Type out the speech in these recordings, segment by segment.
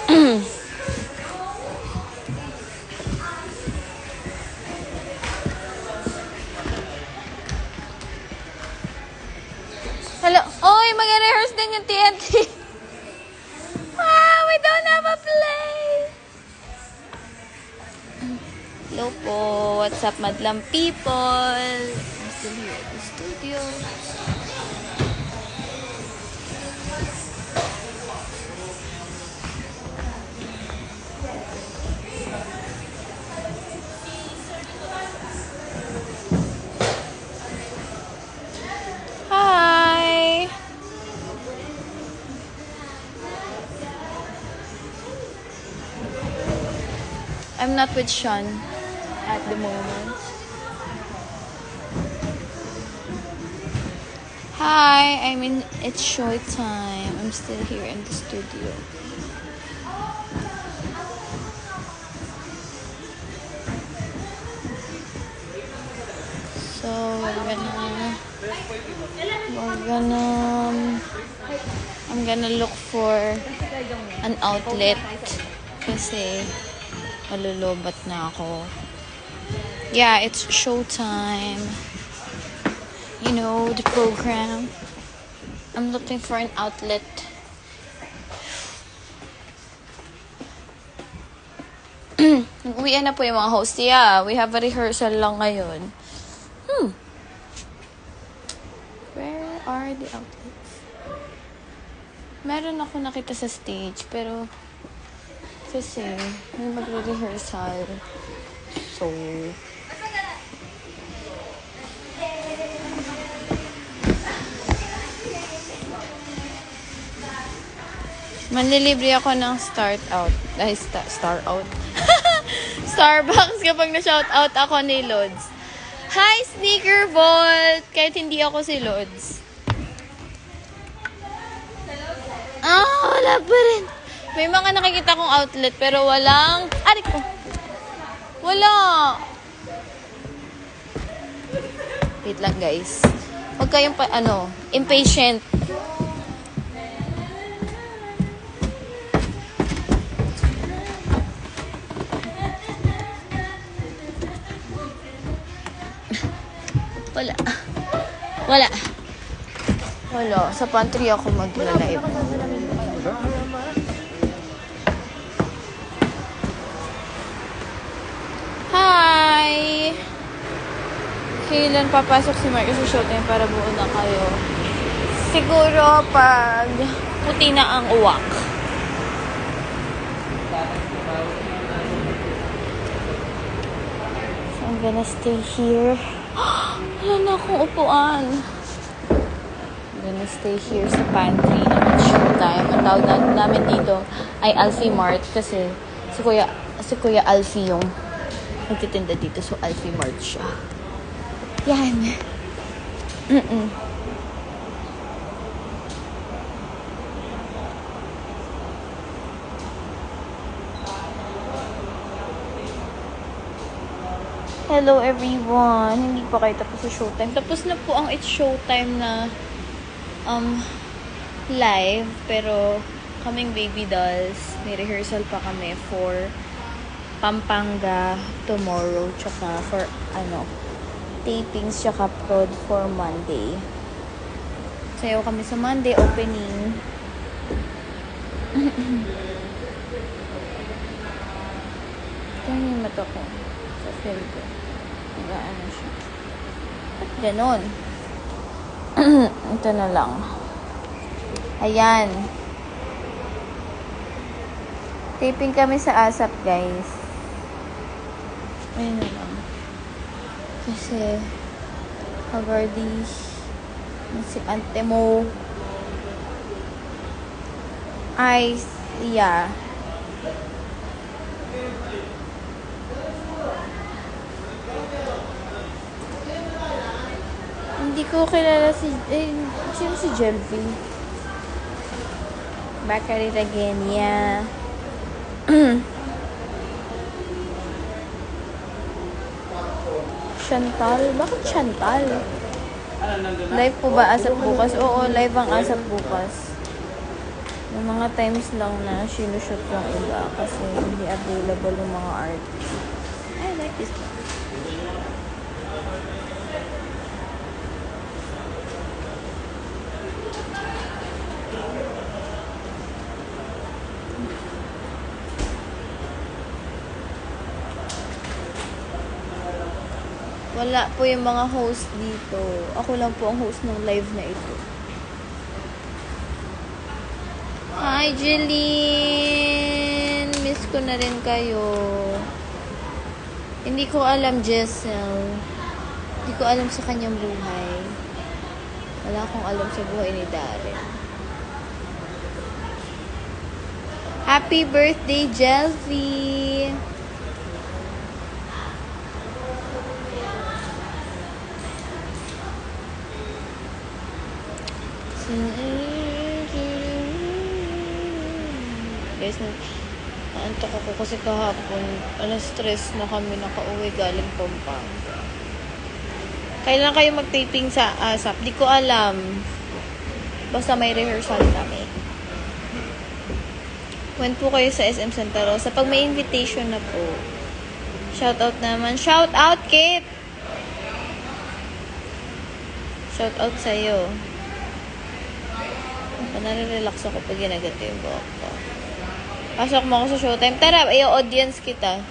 Hello? Oy, mag-rehearse din yung TNT. Wow, we don't have a play. Hello po. What's up, madlang people? I'm still here at the studio. Hi. I'm not with Sean at the moment. Hi, I mean, it's showtime. I'm still here in the studio. So, I'm gonna look for an outlet kasi malulubat na ako. Yeah, it's showtime. You know, the program. I'm looking for an outlet. Uwian na po yung mga host. Yeah, we have a rehearsal lang ngayon. Where are the outlets? Meron ako nakita sa stage, pero kasi may magre-rehearsal. So, manlilibre ako ng start out. Ay, star out. Starbucks kapag na-shout out ako ni Lods. Hi, Sneaker Vault! Kahit hindi ako si Lods. Wala pa rin. May mga nakikita kong outlet pero walang... Aray ko. Wala. Wait lang, guys. Huwag kayong impatient. Wala. Sa pantry ako mag-live. Hi! Kailan papasok si Mark sa showtime para buo na kayo? Siguro pag puti na ang uwak. So I'm gonna stay here. Wala na akong upuan. I'm gonna stay here sa pantry ng showtime. Ang tawag namin dito ay Alfie Mart kasi si Kuya Alfie yung nagtitinda dito. So, Alfie Mart siya. Yan. Hello everyone. Hindi pa kayo tapos sa showtime. Tapos na po ang It's Showtime na live. Pero kaming Baby Dolls, may rehearsal pa kami for Pampanga tomorrow. Tsaka for tapings tsaka prod for Monday. Sayaw kami sa Monday opening. Ito yung mata ko. Sa film ko. Nagaan siya. Ba't ganon? Ito na lang. Ayan. Taping kami sa ASAP, guys. Ayun na lang. Kasi Havardi si ante mo ay yeah. Hindi ko kilala sino si Jelvy. Back at it again, yeah. Chantal? Bakit Chantal? Live po ba ASAP bukas? Oo, live ang ASAP bukas. May mga times lang na sinushoot yung iba kasi hindi available yung mga artists. I like this one. Wala po yung mga host dito. Ako lang po ang host ng live na ito. Hi, Jeline! Miss ko na rin kayo. Hindi ko alam, Jessel. Hindi ko alam sa kanyang buhay. Wala akong alam sa buhay ni Darren. Happy birthday, Jelvy! Guys, naantok ako kasi kahapon stress na kami nakauwi galing Pampanga. Kailan kayo mag-taping sa ASAP? Di ko alam. Basta may rehearsal kami. When po kayo sa SM Santa Rosa? Pag may invitation na po. Shoutout naman. Shoutout, Kate! Shoutout sa'yo. Nare-relax ako pag ginaganto yung buhok ko. Pasok mo ako sa showtime. Tara, audience kita.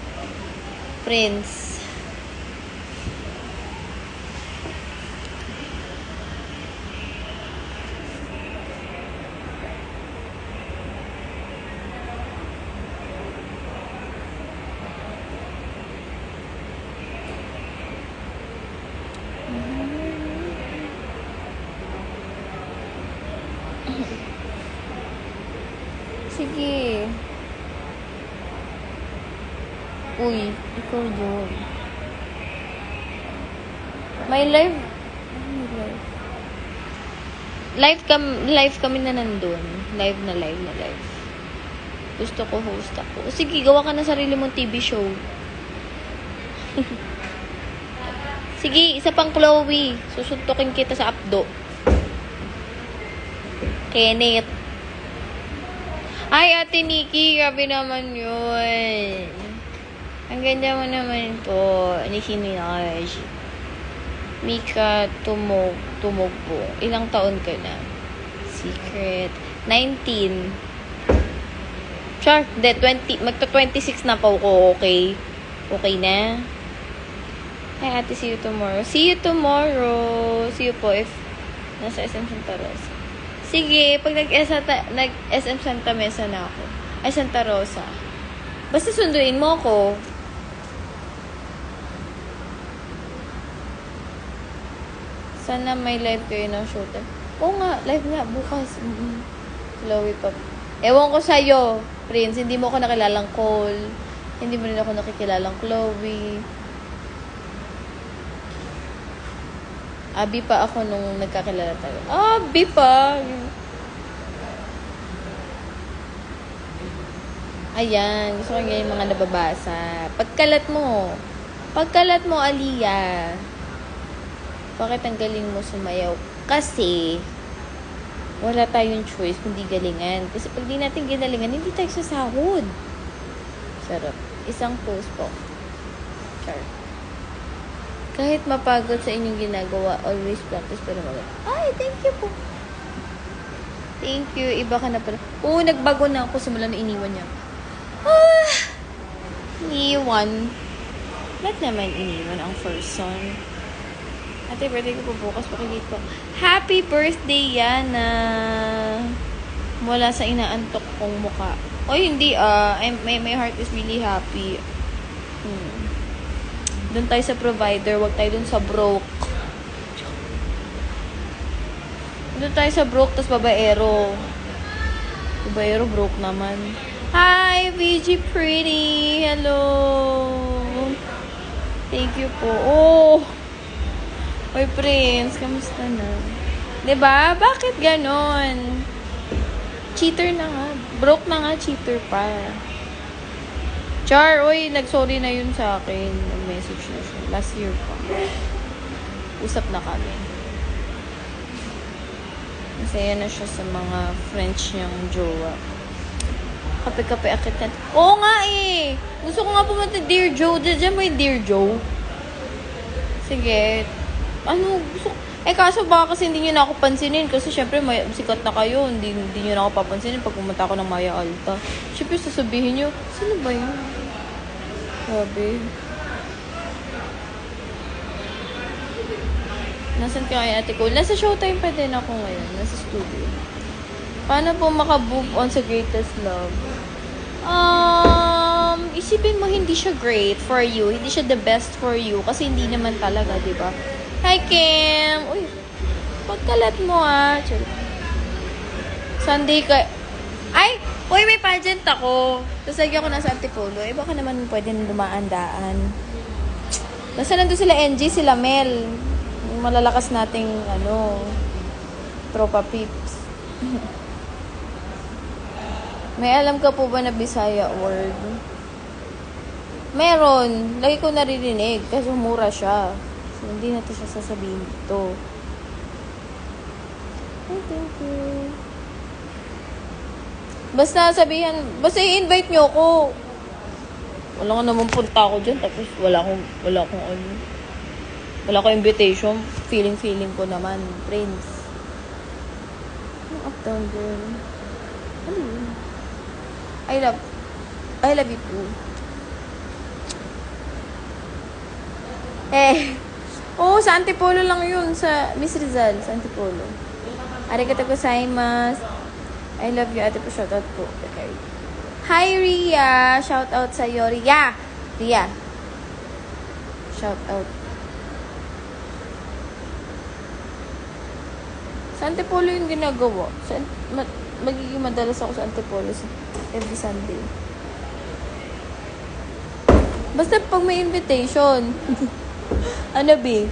Prince. Sige. Uy, ikaw yun. May live. Live kami na nandun. Live na live. Gusto ko host ako. Sige, gawa ka na sarili mong TV show. Sige, isa pang Chloe. Susuntukin kita sa Apdo. Kenneth. Ay, Ate Nikki, grabe naman yun. Ang ganda mo naman po. Nicki Minaj. Mika Tumogbo. Ilang taon ka na? Secret. 19. Char, de 20. Magta-26 na po ko, okay? Okay na? Hi, Ate, see you tomorrow. See you tomorrow. See you po if nasa SM Santa Rosa. Sige, pag nag-SM Santa Mesa na ako. Ay, Santa Rosa. Basta sunduin mo ako. Sana may live kayo ng showtime. Oo nga, live nga, bukas. Chloe pa. Ewan ko sa'yo, Prince. Hindi mo ako nakilalang Cole. Hindi mo rin ako nakikilalang Chloe. Abi pa ako nung nagkakilala tayo. Abi pa! Ayan, gusto ko yung mga nababasa. Pagkalat mo, Aliyah. Bakit ang galing mo sumayaw? Kasi, wala tayong choice kundi galingan. Kasi pag di natin ginalingan, hindi tayo sasahod. Sarap. Isang post po. Char. Kahit mapagod sa inyong ginagawa, always practice pero maganda. Ay, thank you po. Thank you. Iba ka na pala. Oo, nagbago na ako simula na iniwan niya. Iniwan. Ba't naman iniwan ang first son? Ate, birthday ko po bukas. Pakigit ko. Happy birthday, Yana. Mula sa inaantok kong muka. Oy, hindi my heart is really happy. Doon tayo sa provider, wag tayo doon sa broke. Doon tayo sa broke, tas babaero. Babaero, broke naman. Hi, VG Pretty! Hello! Thank you po. Oh! Oy, Prince, kamusta na? Diba? Bakit ganon? Cheater na nga. Broke na nga, cheater pa. Char, oy, nag-sorry na yun sa akin. Nag-message na siya. Last year pa. Usap na kami. Masaya na siya sa mga French niyang jowa. Kape-kape akit natin. Oo nga eh! Gusto ko nga pumunta Dear Joe. Diyan may Dear Joe. Sige. Ano, gusto ko. Kaso baka kasi hindi nyo na ako pansinin. Kasi syempre, sikat na kayo. Hindi nyo na ako papansinin pag pumunta ako ng Maya Alta. Syempre, sasabihin nyo, sino ba yun? Sabi. Nasaan ka kaya ate ko? Nasa showtime pa din ako ngayon. Nasa studio. Paano po maka-move on sa greatest love? Isipin mo hindi siya great for you. Hindi siya the best for you. Kasi hindi naman talaga, di ba? Hi, Kim! Uy, pagkalat mo Sunday ka... Ay! Uy, may pageant ako. Tapos lagi ako nasa Antipolo. Baka naman pwede na dumaan-daan. Basta nandun sila NG, sila Mel. Yung malalakas nating, tropa peeps. May alam ka po ba na Bisaya word? Meron. Lagi ko naririnig. Kasi mura siya. So, hindi natin siya sasabihin dito. Oh, thank you. Basta i-invite nyo ako. Wala nga naman punta ako dyan. Tapos wala akong invitation. Feeling ko naman. Friends. Up down girl. Ano yun? I love you too. Sa Antipolo lang yun. Sa Miss Rizal, sa Antipolo. Arigatou gozaimasu. I love you, ate po. Shoutout po. Okay. Hi, Ria. Shoutout sa'yo, Ria. Shoutout. Sa Antipolo yung ginagawa. Magiging madalas ako sa Antipolo every Sunday. Basta pag may invitation. Ano, B?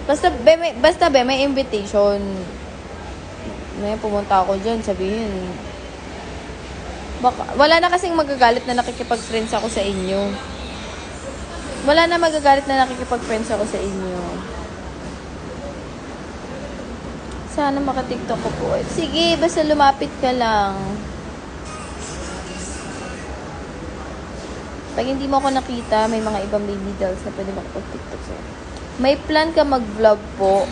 Basta may invitation. May pumunta ako dyan, sabihin. Wala na kasing magagalit na nakikipag-friends ako sa inyo. Sana maka-TikTok ko po. Sige, basta lumapit ka lang. Pag hindi mo ako nakita, may mga ibang baby dolls na pwede makapag-TikTok sa'yo. May plan ka mag-vlog po.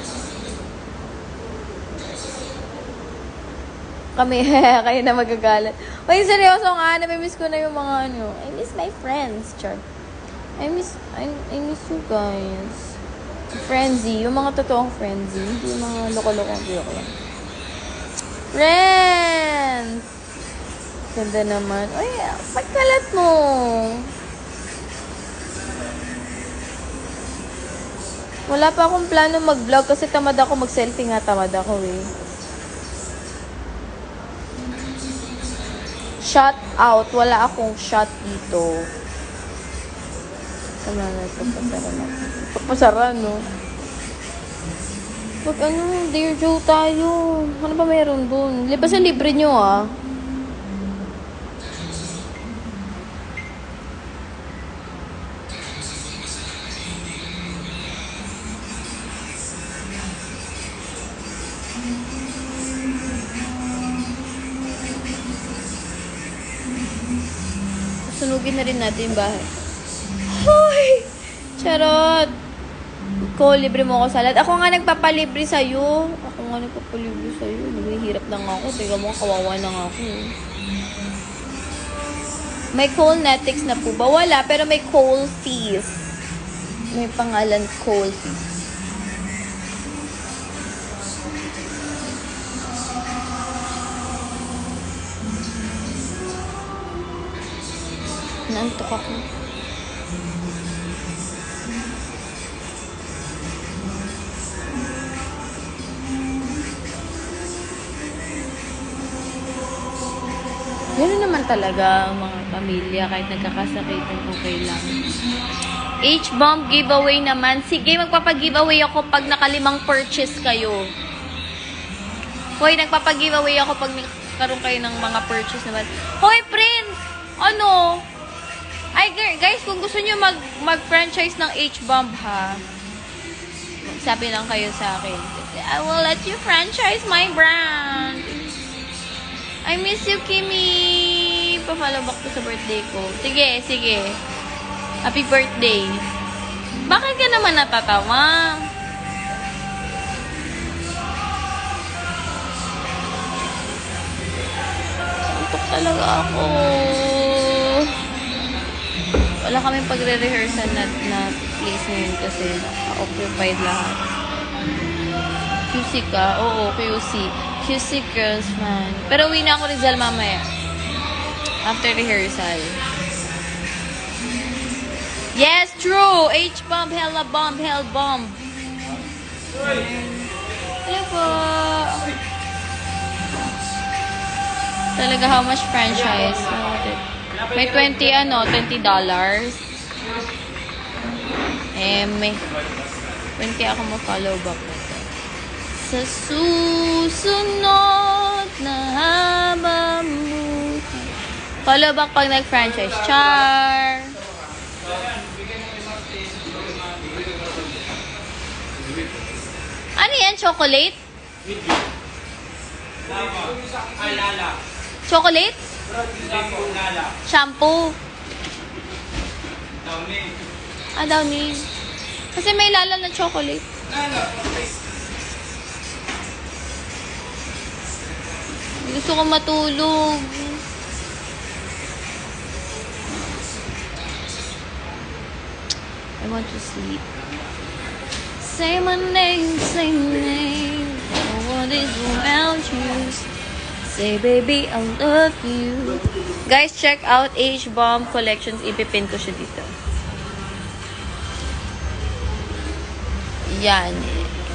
Kami, kayo na magagalit. Uy, seryoso nga, namimiss ko na yung mga I miss my friends, Char. I miss you guys. Frenzy, yung mga totoong frenzy. Hindi yung mga loko-lokong joke lang. Friends! Ganda naman. Uy, pagkalat mo. Wala pa akong plano mag-vlog kasi tamad ako mag-selfie nga. Tamad ako Shot out. Wala akong shot dito. Tama na ito. Pasaran, no? Pag Dear Joe tayo. Ano ba mayroon dun? Basta libre nyo, Sunugin na rin natin yung bahay. Hoy! Charot! Libre mo ako salad. Ako nga nagpapalibre sa'yo. Naghihirap na nga ako. Tiga mo, kawawa na nga ako. May Colnetics na po ba? Wala, pero may Col Fees. May pangalan Col Fees. Naantok ako. Gano'n naman talaga ang mga pamilya kahit nagkakasakitan, okay lang. H-bomb giveaway naman. Sige, magpapag-giveaway ako pag nakalimang purchase kayo. Hoy, nagpapag-giveaway ako pag nagkaroon kayo ng mga purchase naman. Hoy, Prince! Ano? Ay, guys, kung gusto nyo mag-franchise ng H-bomb, ha? Sabi lang kayo sa akin. I will let you franchise my brand. I miss you, Kimi. Pa-follow back ko sa birthday ko. Sige, sige. Happy birthday. Bakit ka naman natatawa? Antok talaga ako. Wala kaming pagre-rehearsal na place ngayon kasi occupied lahat. QC ka? Oo, QC. QC girls, man. Pero uwi na ako Rizal mamaya. After rehearsal. Yes, true! H-bomb, hella bomb, hell bomb. Hello po. Talaga, how much franchise? May $20. May 20 ako ma-follow back na to. Sa susunod na habang buhay. Follow back pag nag-franchise. Char! Ano yan? Chocolate? Chocolate? Shampoo? Ah, Downy. Kasi may lala na chocolate. Gusto ko matulog. I want to sleep. Say my name, say my name. What is around you? Say baby, I love you. Guys, check out H-Bomb Collections. Ipipin ko siya dito. Yan.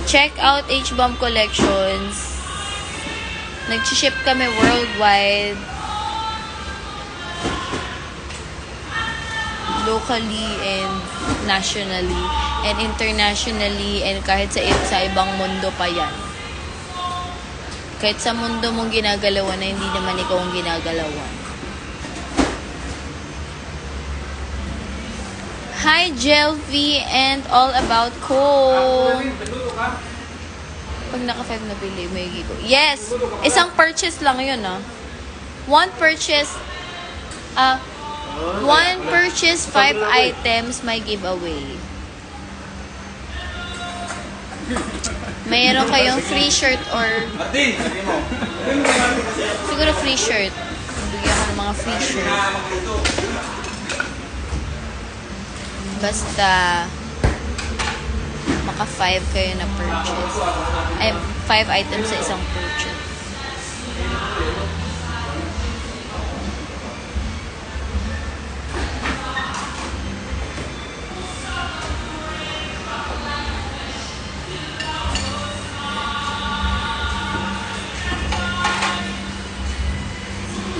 Check out H-Bomb Collections. Nag-ship kami worldwide. Locally and nationally and internationally and kahit sa ibang mundo pa yan. Kahit sa mundo mong ginagalawan na hindi naman ikaw ang ginagalawan. Hi, Jelvy and All About Cold. Pag naka-5 na bili, may gigo. Yes! Isang purchase lang yun, ah. One purchase, 5 items may giveaway. Mayroon kayong free shirt or siguro free shirt. Bigyan ko ng mga free shirt. Basta maka 5 kayo na purchase. Ay, 5 items sa isang purchase.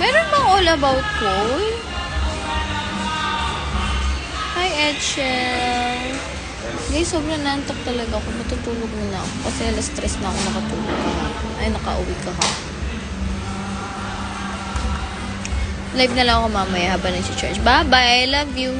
Meron bang All About Cold? Hi, Edshel. Guys, sobrang nantok talaga ako. Matutulog muna ako. Kasi alas 3 na ako nakatulog kahapon. Ay, nakauwi kahapon. Live na lang ako mamaya habang nag-charge. Bye-bye. Love you.